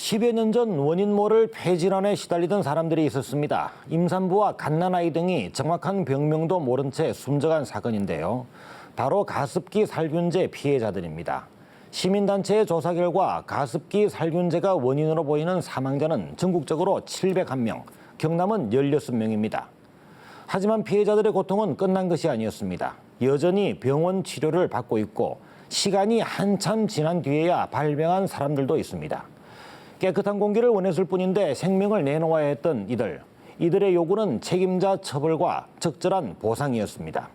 10여 년 전 원인 모를 폐질환에 시달리던 사람들이 있었습니다. 임산부와 갓난아이 등이 정확한 병명도 모른 채 숨져간 사건인데요. 바로 가습기 살균제 피해자들입니다. 시민단체의 조사 결과 가습기 살균제가 원인으로 보이는 사망자는 전국적으로 701명, 경남은 16명입니다. 하지만 피해자들의 고통은 끝난 것이 아니었습니다. 여전히 병원 치료를 받고 있고 시간이 한참 지난 뒤에야 발병한 사람들도 있습니다. 깨끗한 공기를 원했을 뿐인데 생명을 내놓아야 했던 이들의 요구는 책임자 처벌과 적절한 보상이었습니다.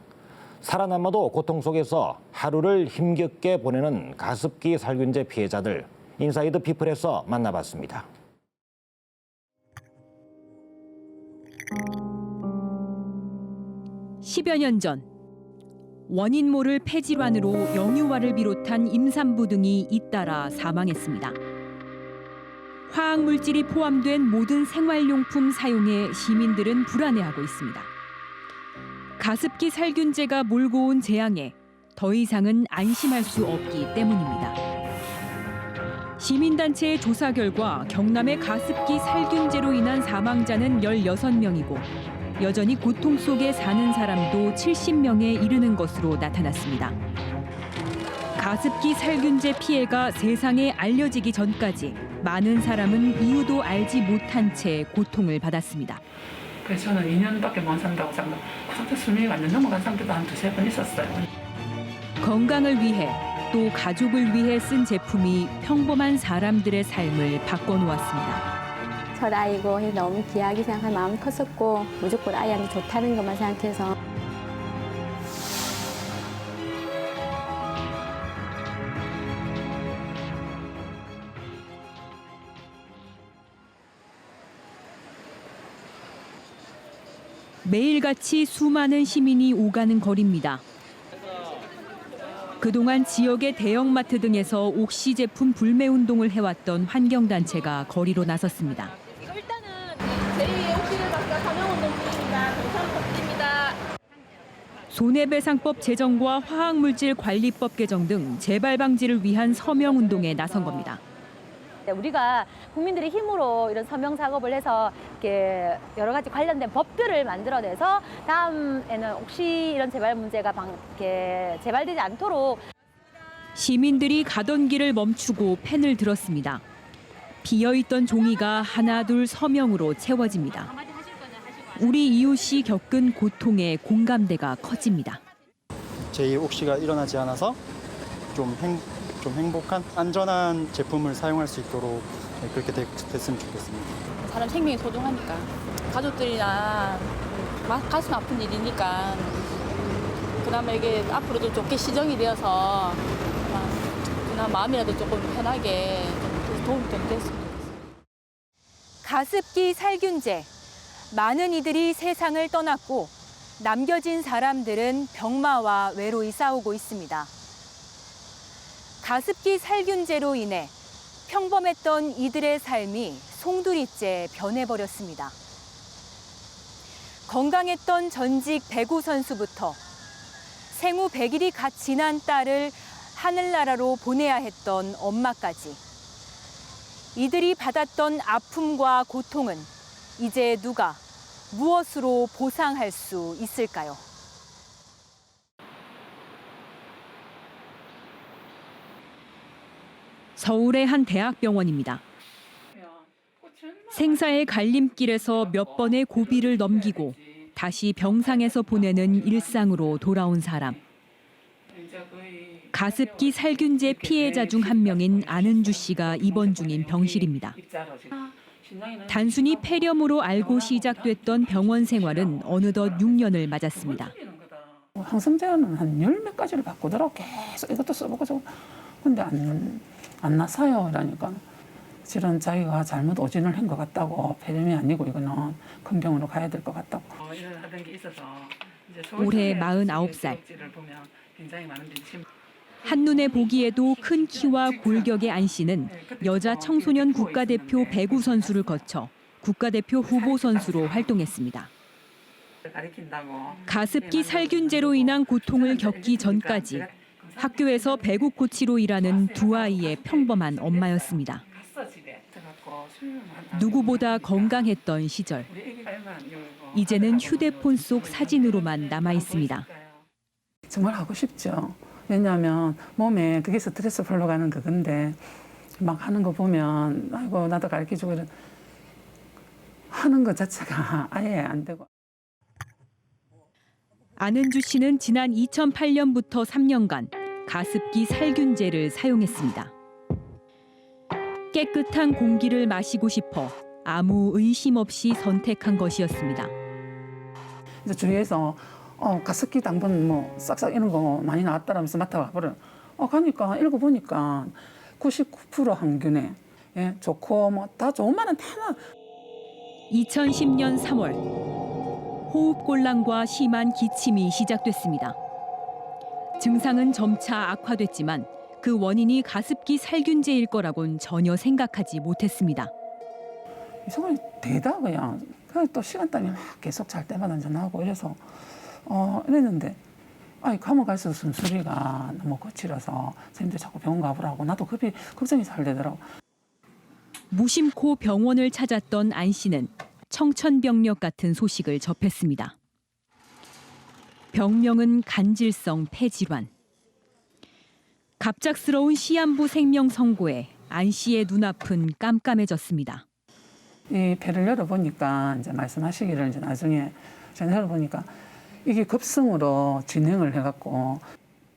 살아남아도 고통 속에서 하루를 힘겹게 보내는 가습기 살균제 피해자들, 인사이드 피플에서 만나봤습니다. (10여 년) 전 원인 모를 폐질환으로 영유아를 비롯한 임산부 등이 잇따라 사망했습니다. 화학물질이 포함된 모든 생활용품 사용에 시민들은 불안해하고 있습니다. 가습기 살균제가 몰고 온 재앙에 더 이상은 안심할 수 없기 때문입니다. 시민단체의 조사 결과 경남의 가습기 살균제로 인한 사망자는 16명이고 여전히 고통 속에 사는 사람도 70명에 이르는 것으로 나타났습니다. 가습기 살균제 피해가 세상에 알려지기 전까지 많은 사람은 이유도 알지 못한 채 고통을 받았습니다. 그래서 저는 2년밖에 못 산다고 생각. 그 정도 수명이 완전 넘어간 사람들도 한 두세 번 있었어요. 건강을 위해 또 가족을 위해 쓴 제품이 평범한 사람들의 삶을 바꿔놓았습니다. 첫 아이고 너무 귀하게 생각한 마음이 컸었고 무조건 아이한테 좋다는 것만 생각해서. 매일같이 수많은 시민이 오가는 거리입니다. 그동안 지역의 대형마트 등에서 옥시 제품 불매 운동을 해왔던 환경단체가 거리로 나섰습니다. 일단은 제2의 옥시를 박사 사명운동 중입니다. 동참부탁드립니다. 손해배상법 제정과 화학물질 관리법 개정 등 재발 방지를 위한 서명 운동에 나선 겁니다. 우리가 국민들의 힘으로 이런 서명 작업을 해서 이렇게 여러 가지 관련된 법들을 만들어내서 다음에는 혹시 이런 재발 문제가 이렇게 재발되지 않도록. 시민들이 가던 길을 멈추고 펜을 들었습니다. 비어있던 종이가 하나둘 서명으로 채워집니다. 우리 이웃이 겪은 고통에 공감대가 커집니다. 제2 옥시가 일어나지 않아서 좀 행복한 안전한 제품을 사용할 수 있도록 그렇게 됐으면 좋겠습니다. 사람 생명이 소중하니까 가족들이나 가슴 아픈 일이니까 그나마 이게 앞으로도 좋게 시정이 되어서 그나마 마음이라도 조금 편하게 도움이 좀 됐으면 좋겠습니다. 가습기 살균제. 많은 이들이 세상을 떠났고 남겨진 사람들은 병마와 외로이 싸우고 있습니다. 가습기 살균제로 인해 평범했던 이들의 삶이 송두리째 변해버렸습니다. 건강했던 전직 배구 선수부터 생후 100일이 갓 지난 딸을 하늘나라로 보내야 했던 엄마까지. 이들이 받았던 아픔과 고통은 이제 누가 무엇으로 보상할 수 있을까요? 서울의 한 대학병원입니다. 생사의 갈림길에서 몇 번의 고비를 넘기고 다시 병상에서 보내는 일상으로 돌아온 사람. 가습기 살균제 피해자 중 한 명인 안은주 씨가 입원 중인 병실입니다. 단순히 폐렴으로 알고 시작됐던 병원 생활은 어느덧 6년을 맞았습니다. 항생제는 한 10몇 가지를 바꾸더라고. 계속 이것도 써보고 저거. 근데 안 나서요. 이러니까 실은 자기가 잘못 오진을 한 것 같다고. 폐렴이 아니고 이거는 건경으로 가야 될 것 같다고. 올해 49살. 한눈에 보기에도 큰 키와 골격의 안 씨는 여자 청소년 국가대표 배구 선수를 거쳐 국가대표 후보 선수로 활동했습니다. 가습기 살균제로 인한 고통을 겪기 전까지 학교에서 배구 코치로 일하는 두 아이의 평범한 엄마였습니다. 누구보다 건강했던 시절. 이제는 휴대폰 속 사진으로만 남아 있습니다. 정말 하고 싶죠. 왜냐하면 몸에 그게 스트레스 풀러 가는 그건데 막 하는 거 보면 아이고 나도 가르쳐주고 이런 하는 것 자체가 아예 안 되고. 안은주 씨는 지난 2008년부터 3년간 가습기 살균제를 사용했습니다. 깨끗한 공기를 마시고 싶어 아무 의심 없이 선택한 것이었습니다. 이제 주위에서 가습기 당분 뭐 싹싹 이런 거 많이 나왔다라면서 맡아가 버려. 가니까 읽어보니까 99% 항균에 예, 좋고 뭐 다 좋은 말은 다 나. 2010년 3월 호흡곤란과 심한 기침이 시작됐습니다. 증상은 점차 악화됐지만 그 원인이 가습기 살균제일 거라곤 전혀 생각하지 못했습니다. 이상하게 되다 그냥 또 시간당이 막 계속 잘 때마다 전화하고 이래서 이랬는데 가면 갈수록 숨소리가 너무 거칠어서 선생님들 자꾸 병원 가보라고 나도 걱정이 잘 되더라고. 무심코 병원을 찾았던 안 씨는 청천벽력 같은 소식을 접했습니다. 병명은 간질성 폐질환. 갑작스러운 시한부 생명 선고에 안 씨의 눈앞은 깜깜해졌습니다. 이 폐를 열어보니까 이제 말씀하시기를 이제 나중에 제가 열어보니까 이게 급성으로 진행을 해갖고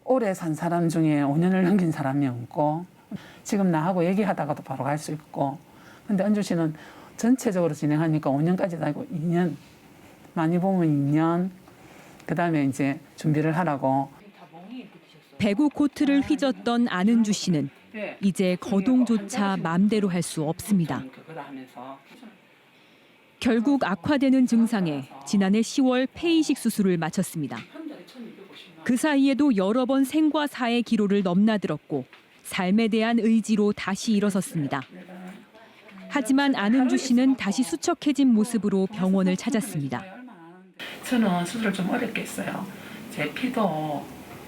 오래 산 사람 중에 5년을 넘긴 사람이 없고 지금 나하고 얘기하다가도 바로 갈 수 있고 근데 은주 씨는 전체적으로 진행하니까 5년까지도 아니고 2년 많이 보면 2년 그다음에 이제 준비를 하라고. 배구 코트를 휘젓던 안은주 씨는 이제 거동조차 마음대로 할 수 없습니다. 결국 악화되는 증상에 지난해 10월 폐이식 수술을 마쳤습니다. 그 사이에도 여러 번 생과 사의 기로를 넘나들었고 삶에 대한 의지로 다시 일어섰습니다. 하지만 안은주 씨는 다시 수척해진 모습으로 병원을 찾았습니다. 저는 수술을 좀 어렵게 했어요. 제 피도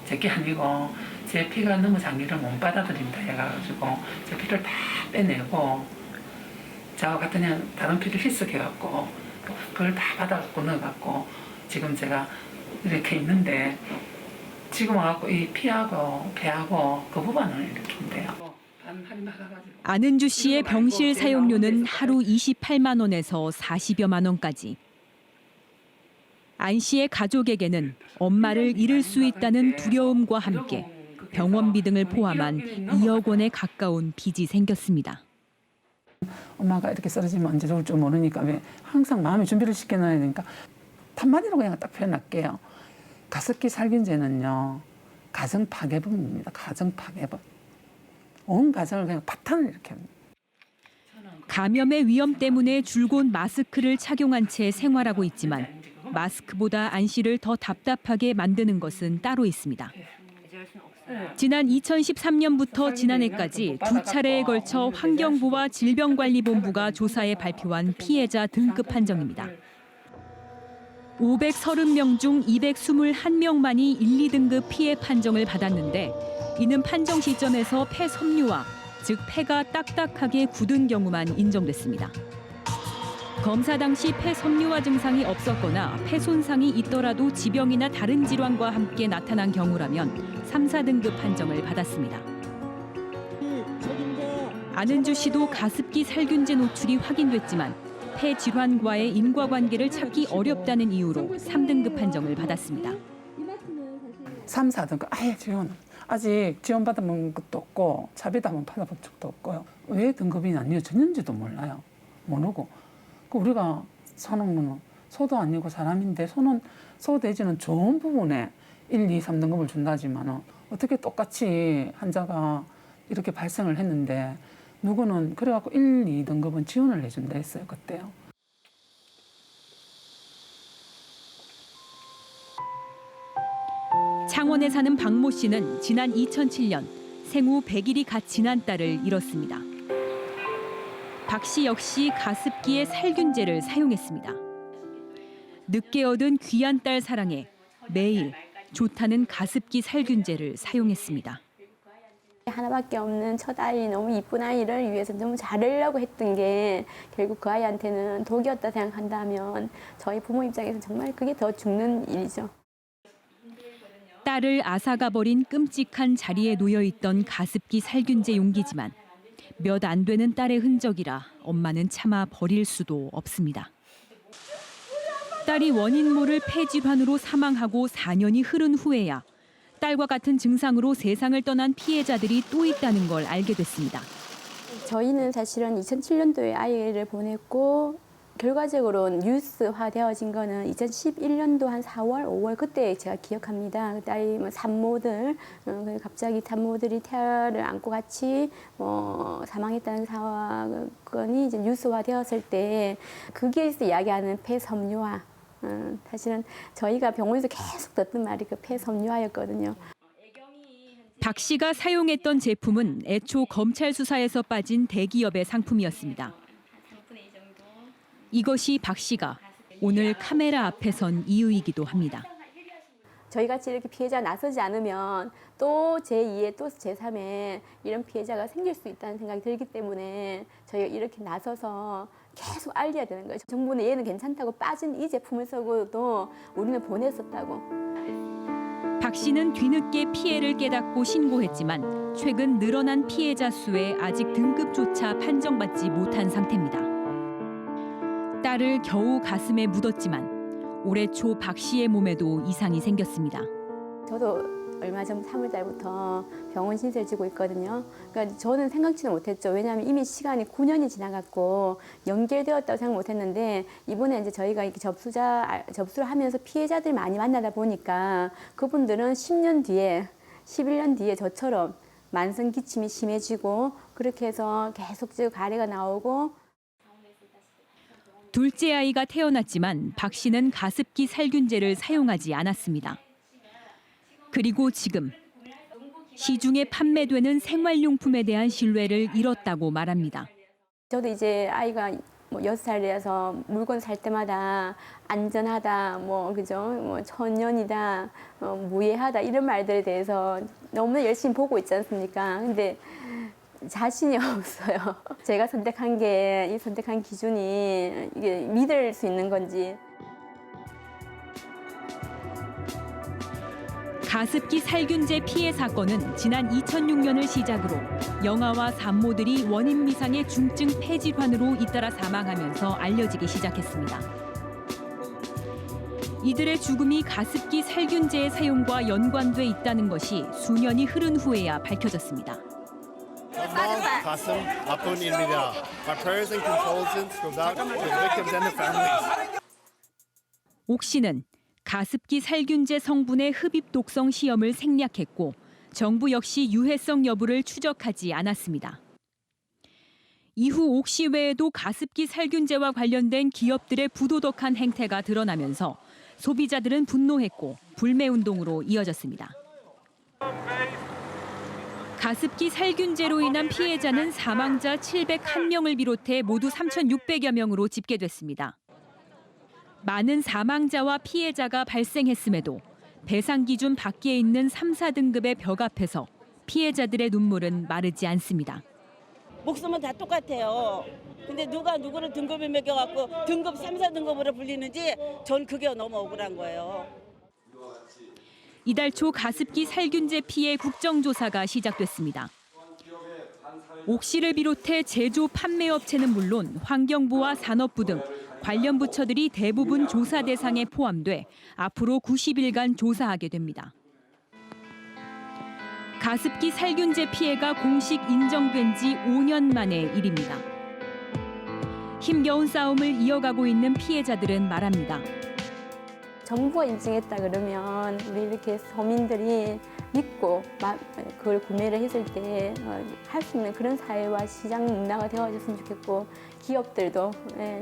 제게 아니고 제 피가 너무 장기를 못 받아들인다 해가지고 제 피를 다 빼내고 저와 같은 다른 피를 희석해갖고 그걸 다 받아갖고 넣어갖고 지금 제가 이렇게 있는데 지금 와갖고 이 피하고 배하고 그 부분을 이렇게 인데요. 안은주 씨의 병실 사용료는 하루 28만 원에서 40여만 원까지. 안 씨의 가족에게는 엄마를 잃을 수 있다는 두려움과 함께 병원비 등을 포함한 2억 원에 가까운 빚이 생겼습니다. 엄마가 이렇게 쓰러지면 언제 좋을 줄 모르니까 왜 항상 마음의 준비를 시켜놔야 되니까 한마디로 그냥 딱 표현할게요. 가습기 살균제는요. 가정 파괴범입니다. 가정 파괴범. 온 가정을 그냥 파탄을 일으켜. 감염의 위험 때문에 줄곧 마스크를 착용한 채 생활하고 있지만 마스크보다 안 씨를 더 답답하게 만드는 것은 따로 있습니다. 지난 2013년부터 지난해까지 2차례에 걸쳐 환경부와 질병관리본부가 조사해 발표한 피해자 등급 판정입니다. 530명 중 221명만이 1, 2등급 피해 판정을 받았는데 이는 판정 시점에서 폐 섬유화, 즉 폐가 딱딱하게 굳은 경우만 인정됐습니다. 검사 당시 폐 섬유화 증상이 없었거나 폐 손상이 있더라도 지병이나 다른 질환과 함께 나타난 경우라면 3, 4등급 판정을 받았습니다. 안은주 씨도 가습기 살균제 노출이 확인됐지만 폐 질환과의 인과관계를 찾기 어렵다는 이유로 3등급 판정을 받았습니다. 3, 4등급 아예 지원. 아직 지원받아본 것도 없고 차비도 한번 받아본 적도 없고요. 왜 등급이 나뉘어졌는지도 몰라요. 모르고. 우리가 사는 거는 소도 아니고 사람인데 소돼지는 좋은 부분에 1, 2, 3등급을 준다지만 어떻게 똑같이 환자가 이렇게 발생을 했는데 누구는 그래갖고 1, 2등급은 지원을 해준다 했어요. 그때요. 창원에 사는 박모 씨는 지난 2007년 생후 100일이 갓 지난 딸을 잃었습니다. 박 씨 역시 가습기에 살균제를 사용했습니다. 늦게 얻은 귀한 딸 사랑에 매일 좋다는 가습기 살균제를 사용했습니다. 하나밖에 없는 첫 아이, 너무 이쁜 아이를 위해서 너무 잘하려고 했던 게 결국 그 아이한테는 독이었다 생각한다면 저희 부모 입장에서 정말 그게 더 죽는 일이죠. 딸을 앗아가 버린 끔찍한 자리에 놓여 있던 가습기 살균제 용기지만 몇 안 되는 딸의 흔적이라 엄마는 차마 버릴 수도 없습니다. 딸이 원인 모를 폐질환으로 사망하고 4년이 흐른 후에야 딸과 같은 증상으로 세상을 떠난 피해자들이 또 있다는 걸 알게 됐습니다. 저희는 사실은 2007년도에 아이를 보냈고 결과적으로 뉴스화 되어진 거는 2011년도 한 4월, 5월 그때 제가 기억합니다. 그때 아이 산모들, 갑자기 산모들이 태아를 안고 같이 사망했다는 사건이 이제 뉴스화 되었을 때 거기에서 이야기하는 폐섬유화. 사실은 저희가 병원에서 계속 듣던 말이 그 폐섬유화였거든요. 박 씨가 사용했던 제품은 애초 검찰 수사에서 빠진 대기업의 상품이었습니다. 이것이 박 씨가 오늘 카메라 앞에 선 이유이기도 합니다. 저희같이 이렇게 피해자가 나서지 않으면 또 제2의 또 제3의 이런 피해자가 생길 수 있다는 생각이 들기 때문에 저희가 이렇게 나서서 계속 알려야 되는 거예요. 정부는 얘는 괜찮다고 빠진 이 제품을 쓰고도 우리는 보냈었다고. 박 씨는 뒤늦게 피해를 깨닫고 신고했지만 최근 늘어난 피해자 수에 아직 등급조차 판정받지 못한 상태입니다. 딸을 겨우 가슴에 묻었지만 올해 초 박 씨의 몸에도 이상이 생겼습니다. 저도 얼마 전 3월 달부터 병원 신세를 지고 있거든요. 그러니까 저는 생각지는 못했죠. 왜냐하면 이미 시간이 9년이 지나갔고 연결되었다고 생각 못했는데 이번에 이제 저희가 이렇게 접수를 하면서 피해자들 많이 만나다 보니까 그분들은 10년 뒤에, 11년 뒤에 저처럼 만성 기침이 심해지고 그렇게 해서 계속 가래가 나오고. 둘째 아이가 태어났지만 박 씨는 가습기 살균제를 사용하지 않았습니다. 그리고 지금 시중에 판매되는 생활용품에 대한 신뢰를 잃었다고 말합니다. 저도 이제 아이가 6살이라서 물건 살 때마다 안전하다, 그죠? 천연이다, 무해하다 이런 말들에 대해서 너무 열심히 보고 있지 않습니까? 근데 자신이 없어요. 제가 선택한 게, 이 선택한 기준이 이게 믿을 수 있는 건지. 가습기 살균제 피해 사건은 지난 2006년을 시작으로 영아와 산모들이 원인 미상의 중증 폐질환으로 잇따라 사망하면서 알려지기 시작했습니다. 이들의 죽음이 가습기 살균제의 사용과 연관돼 있다는 것이 수년이 흐른 후에야 밝혀졌습니다. 가슴 아픈입니다. My prayers and condolences goes out to the victims and the families. 옥 씨는 가습기 살균제 성분의 흡입 독성 시험을 생략했고 정부 역시 유해성 여부를 추적하지 않았습니다. 이후 옥 씨 외에도 가습기 살균제와 관련된 기업들의 부도덕한 행태가 드러나면서 소비자들은 분노했고 불매운동으로 이어졌습니다. 가습기 살균제로 인한 피해자는 사망자 701명을 비롯해 모두 3,600여 명으로 집계됐습니다. 많은 사망자와 피해자가 발생했음에도 배상 기준 밖에 있는 3, 4등급의 벽 앞에서 피해자들의 눈물은 마르지 않습니다. 목숨은 다 똑같아요. 근데 누가 누구를 등급을 매겨갖고 등급 3, 4등급으로 불리는지 전 그게 너무 억울한 거예요. 이달 초 가습기 살균제 피해 국정조사가 시작됐습니다. 옥 씨를 비롯해 제조 판매업체는 물론 환경부와 산업부 등 관련 부처들이 대부분 조사 대상에 포함돼 앞으로 90일간 조사하게 됩니다. 가습기 살균제 피해가 공식 인정된 지 5년 만의 일입니다. 힘겨운 싸움을 이어가고 있는 피해자들은 말합니다. 정부가 인증했다 그러면 우리 이렇게 서민들이 믿고 그걸 구매를 했을 때 할 수 있는 그런 사회와 시장 문화가 되어줬으면 좋겠고 기업들도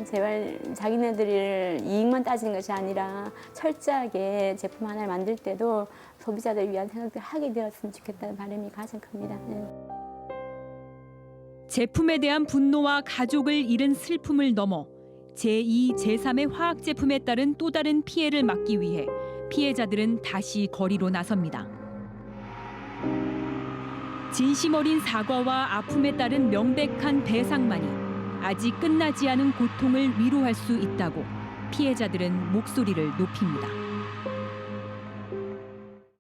제발 자기네들 이익만 따지는 것이 아니라 철저하게 제품 하나를 만들 때도 소비자들을 위한 생각을 하게 되었으면 좋겠다는 바람이 가장 큽니다. 제품에 대한 분노와 가족을 잃은 슬픔을 넘어 제2, 제3의 화학 제품에 따른 또 다른 피해를 막기 위해 피해자들은 다시 거리로 나섭니다. 진심 어린 사과와 아픔에 따른 명백한 배상만이 아직 끝나지 않은 고통을 위로할 수 있다고 피해자들은 목소리를 높입니다.